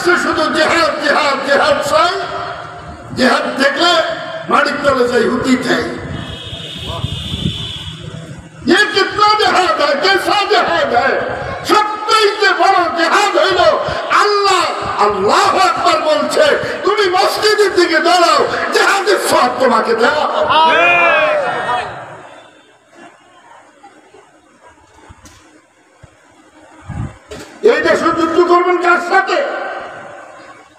আসছে শুধু জেহাদ জেহাদ জেহাদ চাই, জেহাদ দেখলে মাটির তলে যাই হুতি খাই। ये कितना जहाद है, कैसा जहाद है? सबसे बड़ा जहाद হইল আল্লাহ আল্লাহু আকবার বলছে, তুমি মসজিদের দিকে দাঁড়াও, জেহাদের সওয়াব তোমাকে দেওয়া হবে। এই দেশে যুদ্ধ করবেন কার সাথে?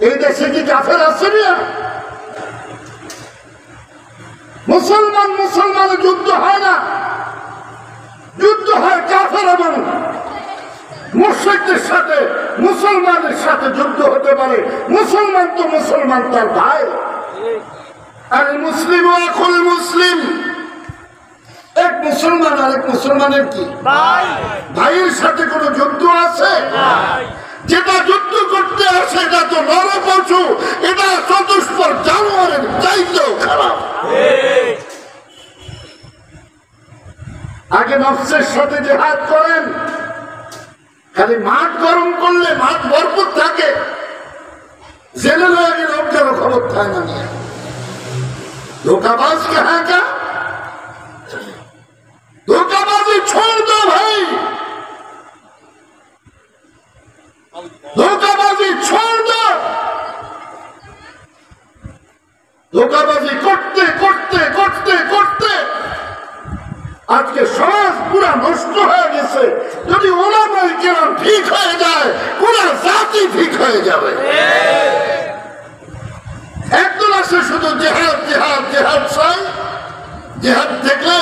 এই দেশে কি কাফের আছে না? মুসলমান মুসলমানের যুদ্ধ হয় না, যুদ্ধ হয় কাফের এবং মুশরিকদের সাথে। মুসলমানের সাথে যুদ্ধ হতে পারে, মুসলমান তো মুসলমান তার ভাই। আর মুসলিম আখুল মুসলিম, এক মুসলমান আরেক মুসলমানের কি ভাই, ভাইয়ের সাথে কোন যুদ্ধ আছে? যেটা যুদ্ধ করতে আসে এটা তো নরপশু, এটা চতুষ্পদ জানোয়ারের চাইতেও খারাপ। আগে নফসের সাথে জিহাদ করেন। খালি মাঠ গরম করলে মাঠ ভরপুর থাকে, জেলে লয়ে গেলে ওর খবর থাকে না। নিয়ে धोखाबाज कहाँ का? धोखाबाजी छोड़ दो भाई, धोखाबाजी छोड़ दो। धोखाबाजी करते करते करते करते আজকে সমাজ পুরা নষ্ট হয়ে গেছে। যদি ওলামায়ে কেরাম ঠিক হয়ে যায়, পুরা জাতি ঠিক হয়ে যাবে। একদল আছে শুধু জেহাদ জেহাদ জেহাদ চাই, জেহাদ দেখলে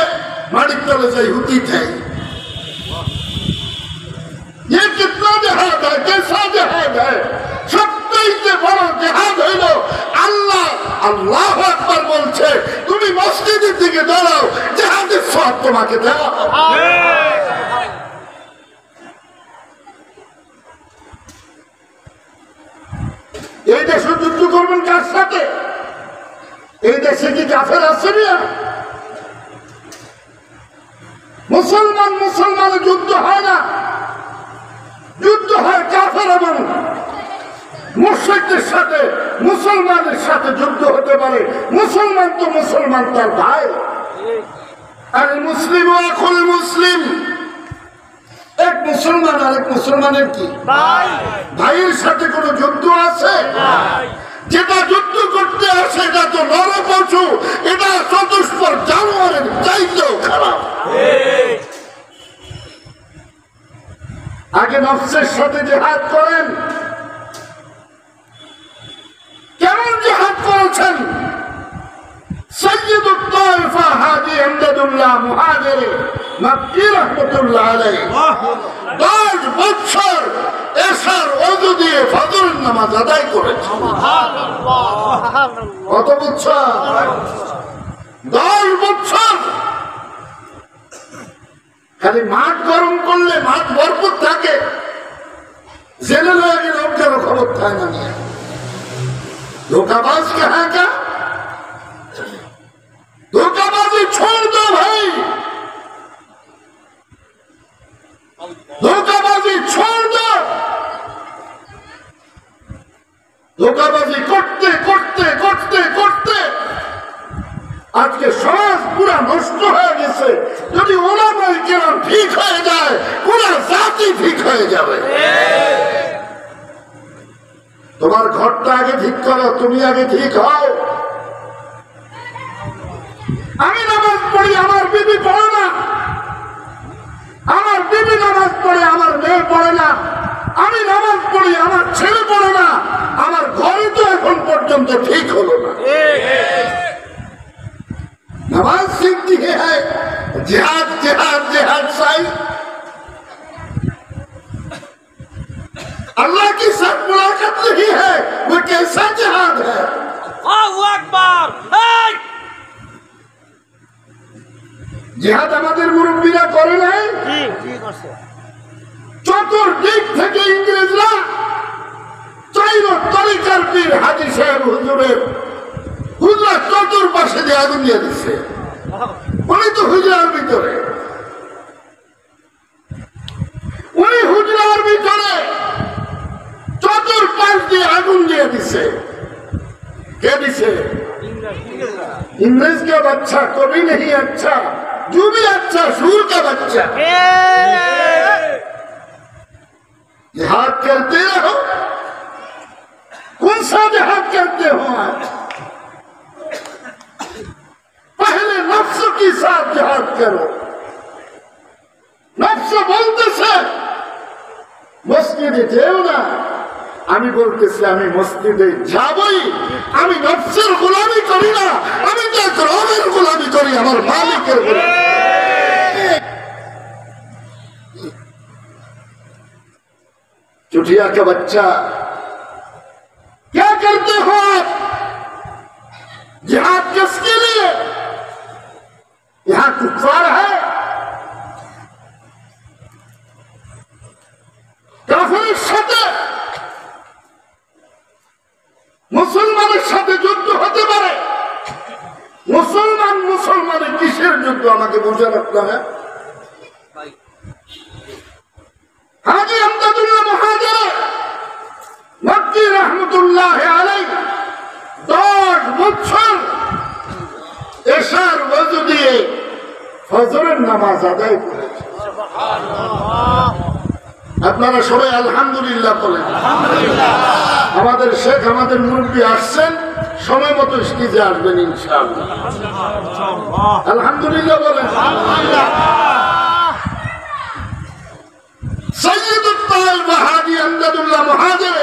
মাটির তলে যাই হুতি খাই। ये कितना जहाद है, कैसा जहाद है? सबसे বড় জেহাদ হইল আল্লাহ আল্লাহু আকবার বলছে, তুমি মসজিদের দিকে দাঁড়াও, জেহাদের সওয়াব তোমাকে দেওয়া হবে। এই দেশে যুদ্ধ করবেন কার সাথে? এই দেশে কি কাফের আছে না? মুসলমান মুসলমানের যুদ্ধ হয় না, যুদ্ধ হয় কাফের এবং মুশরিকদের সাথে। মুসলমানের সাথে যুদ্ধ হতে পারে, মুসলমান তো মুসলমান তার ভাই। আর মুসলিম আখুল মুসলিম, এক মুসলমান আরেক মুসলমানের কি ভাই, ভাইয়ের সাথে কোন যুদ্ধ আছে? যেটা যুদ্ধ করতে আসে এটা তো নরপশু, এটা চতুষ্পদ জানোয়ারের চাইতেও খারাপ। আগে নফসের সাথে জিহাদ করেন। কেমন জিহাদ করেছেন? সৈয়দুত তায়েফা হাজী আমদাদুল্লাহ মুহাজিরি মক্কি রাহমাতুল্লাহ আলাইহি 10 বছর এশার ওযু দিয়ে ফজরের নামাজ আদায় করেছেন। সুবহানাল্লাহ। কত বছর? 10 বছর। খালি মাঠ গরম করলে মাঠ ভরপুর থাকে, জেলে লয়ে গেলে ওর খবর থাকে না। নিয়ে धोखाबाज कहाँ का? धोखाबाजी छोड़ दो भाई, धोखाबाजी छोड़ दो। धोखाबाजी करते करते करते करते আজকে সমাজ পুরা নষ্ট হয়ে গেছে। যদি ওলামায়ে কেরাম ঠিক হয়ে যায়, পুরা জাতি ঠিক হয়ে যাবে। তোমার ঘরটা আগে ঠিক করো, তুমি আগে ঠিক হও। আমি নামাজ পড়ি, আমার বিবি পড়ে না। আমার বিবি নামাজ পড়ে, আমার মেয়ে পড়ে না। আমি নামাজ পড়ি, আমার ছেলে পড়ে না। আমার ঘরে তো এখন পর্যন্ত ঠিক হলো না। নামাজ শিখती है, जिहाद जिहाद जिहाद साई। अल्लाह की साथ मुलाकात नहीं है, वो कैसा जिहाद है? अल्लाहु अकबर। जिहाद আমাদের মুরব্বীরা করে নাই? জি করছে। চতুর্দিক থেকে ইংরেজরা চাইল তরিকার পীর হাজী সাহেব হুজুরের হুজরা চতুর্পাশে দিয়ে আগুন দিয়ে দিচ্ছে। উনি তো হুজরার ভিতরে, উনি হুজরার ভিতরে চতুর্পাশ দিয়ে दिसे क्या दिसे इंग्रेज का बच्चा कभी नहीं अच्छा जो भी अच्छा सूर का बच्चा जिहाद करते रहो कौन सा जिहाद करते हो आज पहले नफ्स के साथ जिहाद करो नफ्स बोलते से मस्जिदे যেও না আমি বলতেছি আমি মসজিদে যাবই আমি নফসের গোলামি করি না আমি তো রবের গোলামি করি আমার মালিকের গোলামি चुटिया का बच्चा क्या करते हो आप जिहाद किसके लिए यहां कुफार है কাফেরের সাথে মুসলমানের সাথে যুদ্ধ হতে পারে মুসলমানের কিসের যুদ্ধ আমাকে বোঝান আপনারা হাজী আমদাদুল্লাহ মুহাজির মক্কি রহমতুল্লাহ আলাইহি 10 বছর এশার ওযু দিয়ে ফজরের নামাজ আদায় করেছে সুবহানাল্লাহ আপনারা সবাই আলহামদুলিল্লাহ বলেন আমাদের শেখ আমাদের মুরব্বী আসছেন সময় মতো স্টেজে আসবেন ইনশাআল্লাহ আলহামদুলিল্লাহ বলেন সৈয়দুত তায়েব হাজী আমদাদুল্লাহ মুহাজির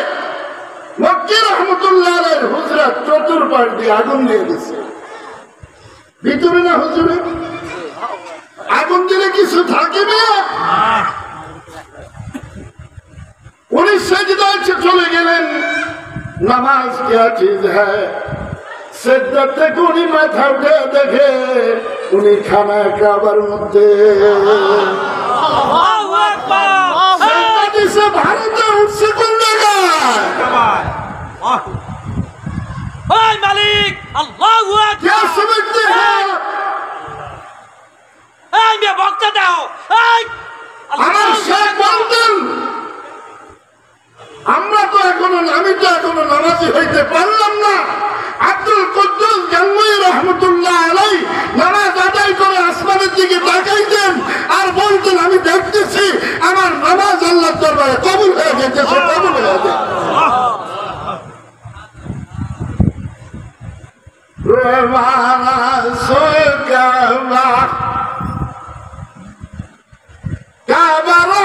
মক্কি রহমাতুল্লাহ আলাইহির হুজরাত চতুর্পাশ দিয়ে আগুন দিয়ে দিয়েছে ভিতরে না হুজুরে আগুন দিলে কিছু থাকে না उन्हीं सजदा से चले गए नमाज क्या चीज है सजदा तक उन्हीं माथा उठे देखे उन्हीं खाना काबर मध्य सजदा जिसे भारत उससे कौन देगा मालिक अल्लाहु अकबर क्या समझते हैं मैं वक्त दाओ हमारे शेख बोलतें আমরা তো এখনো নামাজি হইতে পারলাম না আব্দুল কুদ্দুস গাঙ্গুই রহমতুল্লাহ আলাইহি নামাজ আদায় করে আসমানের দিকে তাকাইতেন আর বলতেন আমি দেখতেছি আমার নামাজ আল্লাহর দরবারে কবুল হয়ে গেছে কবুল হয়ে গেছে রোমানা সোকাবা কাবারা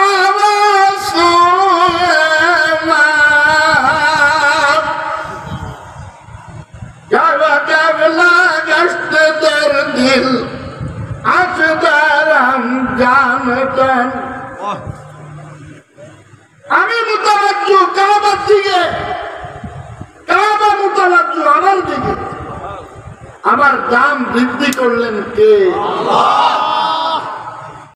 আমি মুতাওয়াজ্জু কাবার দিকে কাবা মুতাওয়াজ্জু আমার দিকে আমার দাম বৃদ্ধি করলেন কে আল্লাহ